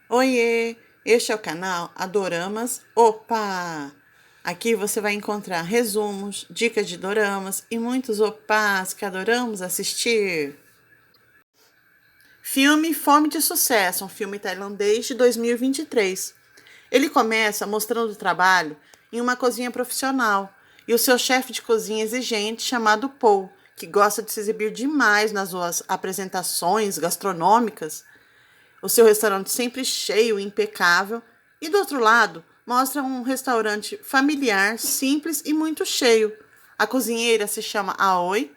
Oiê, este é o canal Adoramas. Opa! Aqui você vai encontrar resumos, dicas de doramas e muitos opás que adoramos assistir. Filme Fome de Sucesso, um filme tailandês de 2023. Ele começa mostrando o trabalho em uma cozinha profissional e o seu chefe de cozinha exigente chamado Paul, que gosta de se exibir demais nas suas apresentações gastronômicas. O seu restaurante sempre cheio e impecável. E do outro lado, mostra um restaurante familiar, simples e muito cheio. A cozinheira se chama Aoi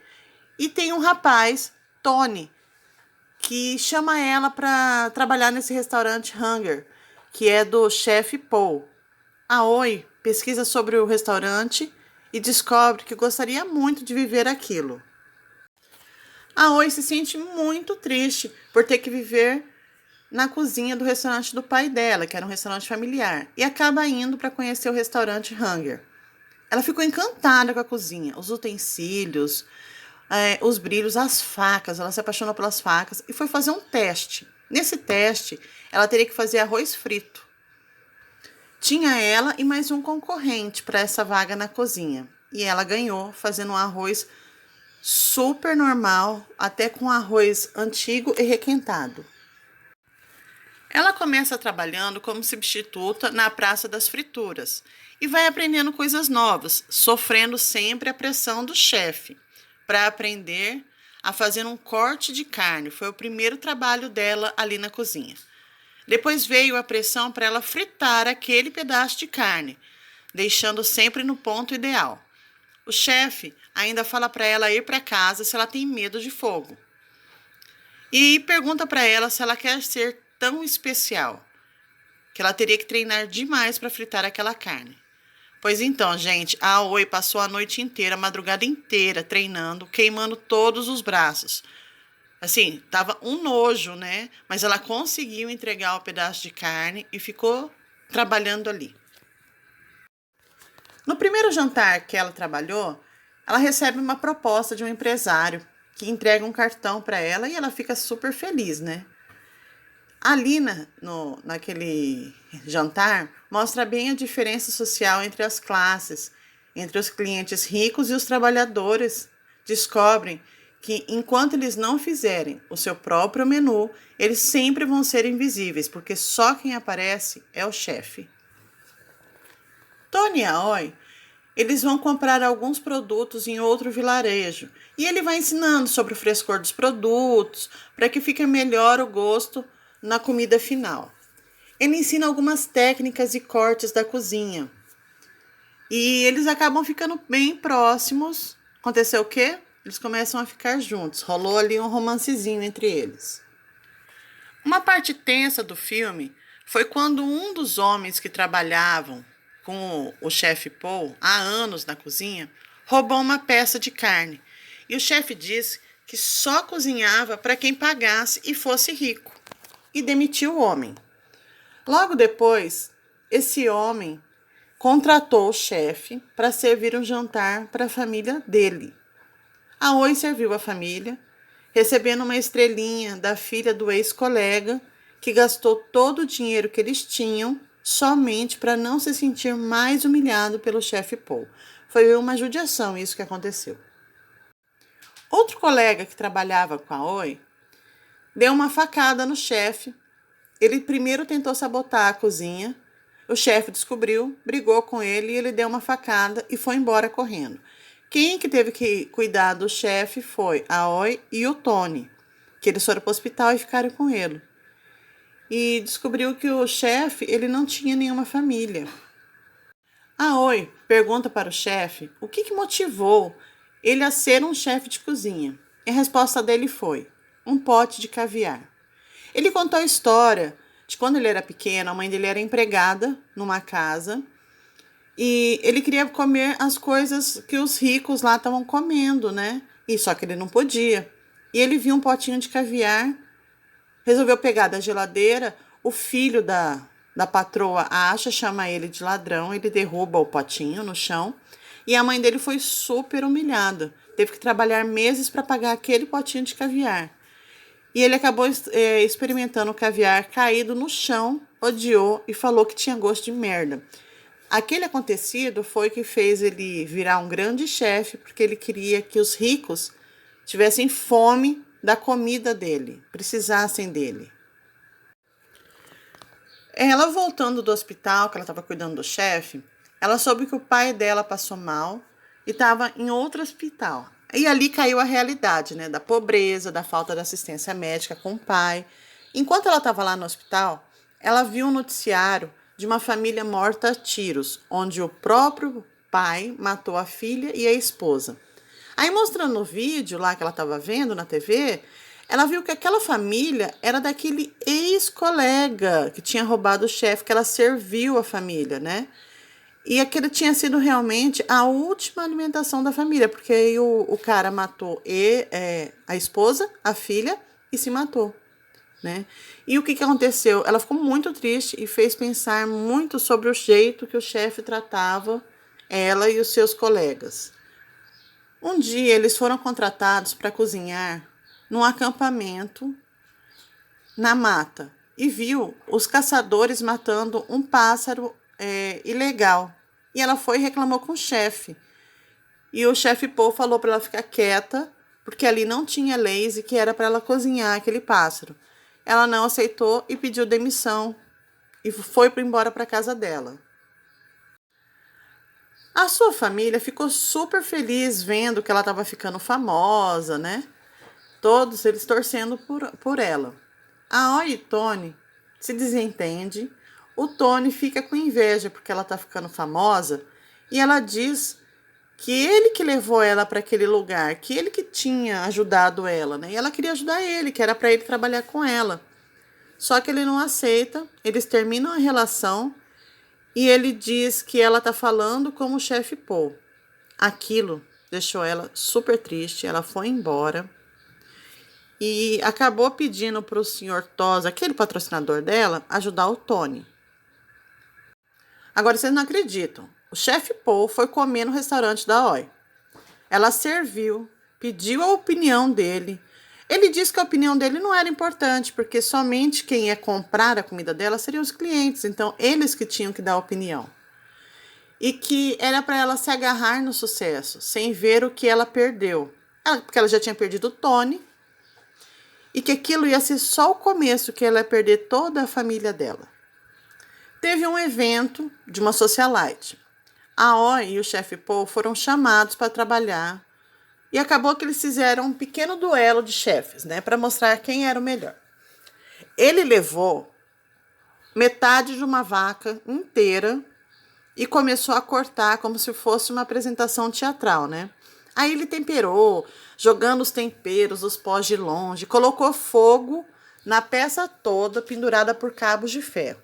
e tem um rapaz, Tony, que chama ela para trabalhar nesse restaurante Hunger, que é do chefe Paul. Aoi pesquisa sobre o restaurante e descobre que gostaria muito de viver aquilo. Aoi se sente muito triste por ter que viver na cozinha do restaurante do pai dela, que era um restaurante familiar, e acaba indo para conhecer o restaurante Hunger. Ela ficou encantada com a cozinha, os utensílios, os brilhos, as facas. Ela se apaixonou pelas facas e foi fazer um teste. Nesse teste, ela teria que fazer arroz frito. Tinha ela e mais um concorrente para essa vaga na cozinha. E ela ganhou fazendo um arroz super normal, até com arroz antigo e requentado. Ela começa trabalhando como substituta na Praça das Frituras e vai aprendendo coisas novas, sofrendo sempre a pressão do chefe para aprender a fazer um corte de carne. Foi o primeiro trabalho dela ali na cozinha. Depois veio a pressão para ela fritar aquele pedaço de carne, deixando sempre no ponto ideal. O chefe ainda fala para ela ir para casa se ela tem medo de fogo. E pergunta para ela se ela quer ser tão especial, que ela teria que treinar demais para fritar aquela carne. Pois então, gente, a Aoi passou a noite inteira, a madrugada inteira treinando, queimando todos os braços. Assim, tava um nojo, né? Mas ela conseguiu entregar o pedaço de carne e ficou trabalhando ali. No primeiro jantar que ela trabalhou, ela recebe uma proposta de um empresário que entrega um cartão para ela e ela fica super feliz, né? Ali naquele jantar, mostra bem a diferença social entre as classes, entre os clientes ricos e os trabalhadores. Descobrem que, enquanto eles não fizerem o seu próprio menu, eles sempre vão ser invisíveis, porque só quem aparece é o chefe. Tony e Aoi, eles vão comprar alguns produtos em outro vilarejo e ele vai ensinando sobre o frescor dos produtos para que fique melhor o gosto na comida final. Ele ensina algumas técnicas e cortes da cozinha. E eles acabam ficando bem próximos. Aconteceu o quê? Eles começam a ficar juntos. Rolou ali um romancezinho entre eles. Uma parte tensa do filme foi quando um dos homens que trabalhavam com o chefe Paul há anos na cozinha roubou uma peça de carne. E o chefe disse que só cozinhava para quem pagasse e fosse rico. E demitiu o homem. Logo depois, esse homem contratou o chefe para servir um jantar para a família dele. A Oi serviu a família, recebendo uma estrelinha da filha do ex-colega, que gastou todo o dinheiro que eles tinham somente para não se sentir mais humilhado pelo chefe Paul. Foi uma judiação isso que aconteceu. Outro colega que trabalhava com a Oi deu uma facada no chefe. Ele primeiro tentou sabotar a cozinha. O chefe descobriu, brigou com ele e ele deu uma facada e foi embora correndo. Quem que teve que cuidar do chefe foi a Aoi e o Tony, que eles foram para o hospital e ficaram com ele. E descobriu que o chefe ele não tinha nenhuma família. A Aoi pergunta para o chefe o que motivou ele a ser um chefe de cozinha. E a resposta dele foi: um pote de caviar. Ele contou a história de quando ele era pequeno, a mãe dele era empregada numa casa e ele queria comer as coisas que os ricos lá estavam comendo, né? E só que ele não podia. E ele viu um potinho de caviar, resolveu pegar da geladeira. O filho da patroa acha, chama ele de ladrão, ele derruba o potinho no chão e a mãe dele foi super humilhada. Teve que trabalhar meses para pagar aquele potinho de caviar. E ele acabou experimentando o caviar caído no chão, odiou e falou que tinha gosto de merda. Aquele acontecido foi que fez ele virar um grande chefe, porque ele queria que os ricos tivessem fome da comida dele, precisassem dele. Ela voltando do hospital, que ela estava cuidando do chefe, ela soube que o pai dela passou mal e estava em outro hospital. E ali caiu a realidade, né, da pobreza, da falta de assistência médica com o pai. Enquanto ela estava lá no hospital, ela viu um noticiário de uma família morta a tiros, onde o próprio pai matou a filha e a esposa. Aí, mostrando o vídeo lá que ela estava vendo na TV, ela viu que aquela família era daquele ex-colega que tinha roubado o chefe, que ela serviu a família, né? E aquele tinha sido realmente a última alimentação da família, porque aí o cara matou a esposa, a filha, e se matou, né? E o que aconteceu? Ela ficou muito triste e fez pensar muito sobre o jeito que o chefe tratava ela e os seus colegas. Um dia eles foram contratados para cozinhar num acampamento na mata e viu os caçadores matando um pássaro ilegal. E ela foi e reclamou com o chefe. E o chefe Paul falou para ela ficar quieta, porque ali não tinha leis e que era para ela cozinhar aquele pássaro. Ela não aceitou e pediu demissão e foi embora para casa dela. A sua família ficou super feliz vendo que ela estava ficando famosa, né? Todos eles torcendo por ela. A Oi e Tony se desentende. O Tony fica com inveja porque ela está ficando famosa e ela diz que ele que levou ela para aquele lugar, que ele que tinha ajudado ela, né? E ela queria ajudar ele, que era para ele trabalhar com ela. Só que ele não aceita, eles terminam a relação e ele diz que ela tá falando como o chefe Paul. Aquilo deixou ela super triste, ela foi embora e acabou pedindo para o senhor Tosa, aquele patrocinador dela, ajudar o Tony. Agora vocês não acreditam, o chefe Paul foi comer no restaurante da Oi. Ela serviu, pediu a opinião dele. Ele disse que a opinião dele não era importante, porque somente quem ia comprar a comida dela seriam os clientes, então eles que tinham que dar a opinião. E que era para ela se agarrar no sucesso, sem ver o que ela perdeu. Porque ela já tinha perdido o Tony, e que aquilo ia ser só o começo, que ela ia perder toda a família dela. Teve um evento de uma socialite. A Oi e o chefe Paul foram chamados para trabalhar e acabou que eles fizeram um pequeno duelo de chefes, né, para mostrar quem era o melhor. Ele levou metade de uma vaca inteira e começou a cortar como se fosse uma apresentação teatral, né? Aí ele temperou, jogando os temperos, os pós de longe, colocou fogo na peça toda, pendurada por cabos de ferro.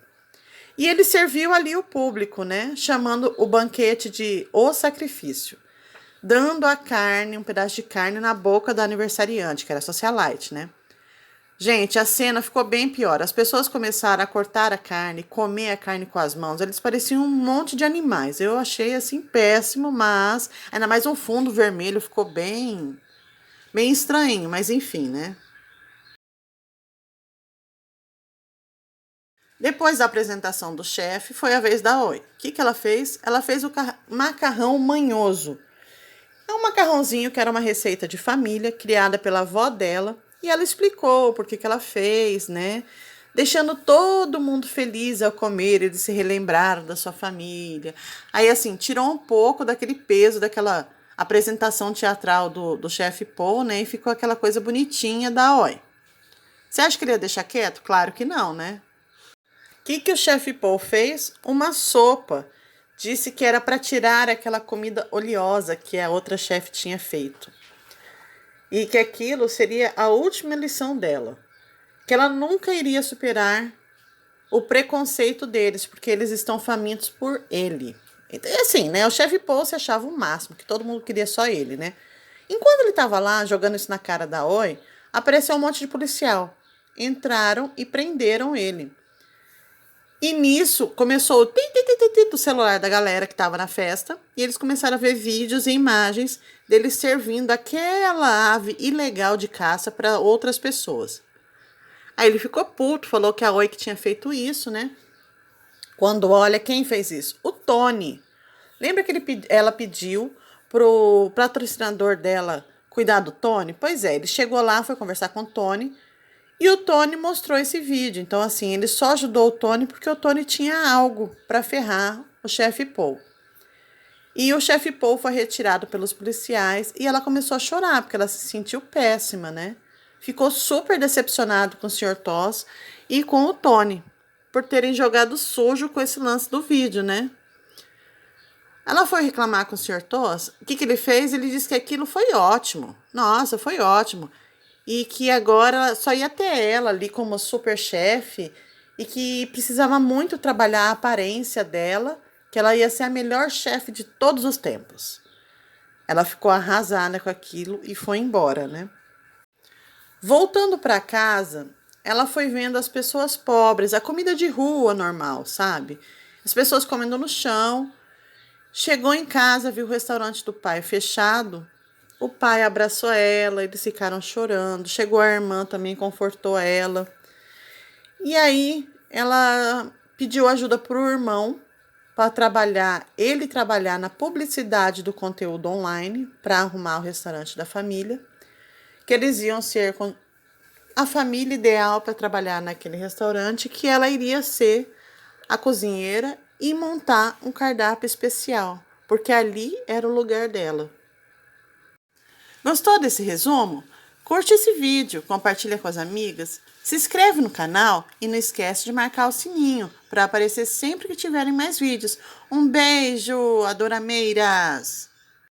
E ele serviu ali o público, né? Chamando o banquete de O Sacrifício, dando a carne, um pedaço de carne na boca da aniversariante, que era a socialite, né? Gente, a cena ficou bem pior. As pessoas começaram a cortar a carne, comer a carne com as mãos. Eles pareciam um monte de animais. Eu achei assim péssimo, mas ainda mais um fundo vermelho ficou bem estranho, mas enfim, né? Depois da apresentação do chefe, foi a vez da Oi. O que ela fez? Ela fez o macarrão manhoso. É um macarrãozinho que era uma receita de família, criada pela avó dela, e ela explicou por que ela fez, né? Deixando todo mundo feliz ao comer, eles se relembraram da sua família. Aí, assim, tirou um pouco daquele peso, daquela apresentação teatral do chefe Paul, né? E ficou aquela coisa bonitinha da Oi. Você acha que ele ia deixar quieto? Claro que não, né? O que o chefe Paul fez? Uma sopa. Disse que era para tirar aquela comida oleosa que a outra chefe tinha feito. E que aquilo seria a última lição dela. Que ela nunca iria superar o preconceito deles, porque eles estão famintos por ele. Então, assim, né? O chefe Paul se achava o máximo, que todo mundo queria só ele, né? Enquanto ele estava lá, jogando isso na cara da Oi, apareceu um monte de policial. Entraram e prenderam ele. E nisso começou o tim do celular da galera que estava na festa. E eles começaram a ver vídeos e imagens deles servindo aquela ave ilegal de caça para outras pessoas. Aí ele ficou puto, falou que a Oi que tinha feito isso, né? Quando olha, quem fez isso? O Tony. Lembra que ela pediu pro patrocinador dela cuidar do Tony? Pois é, ele chegou lá, foi conversar com o Tony e o Tony mostrou esse vídeo. Então, assim, ele só ajudou o Tony porque o Tony tinha algo para ferrar o chefe Paul. E o chefe Paul foi retirado pelos policiais e ela começou a chorar porque ela se sentiu péssima, né? Ficou super decepcionado com o Sr. Toss e com o Tony por terem jogado sujo com esse lance do vídeo, né? Ela foi reclamar com o Sr. Toss. O que ele fez? Ele disse que aquilo foi ótimo. Nossa, foi ótimo. E que agora só ia ter ela ali como super chefe e que precisava muito trabalhar a aparência dela, que ela ia ser a melhor chefe de todos os tempos. Ela ficou arrasada com aquilo e foi embora, né? Voltando para casa, ela foi vendo as pessoas pobres, a comida de rua normal, sabe? As pessoas comendo no chão. Chegou em casa, viu o restaurante do pai fechado. O pai abraçou ela, eles ficaram chorando. Chegou a irmã também, confortou ela. E aí ela pediu ajuda para o irmão para ele trabalhar na publicidade do conteúdo online para arrumar o restaurante da família, que eles iam ser a família ideal para trabalhar naquele restaurante, que ela iria ser a cozinheira e montar um cardápio especial, porque ali era o lugar dela. Gostou desse resumo? Curte esse vídeo, compartilha com as amigas, se inscreve no canal e não esquece de marcar o sininho para aparecer sempre que tiverem mais vídeos. Um beijo, adorameiras!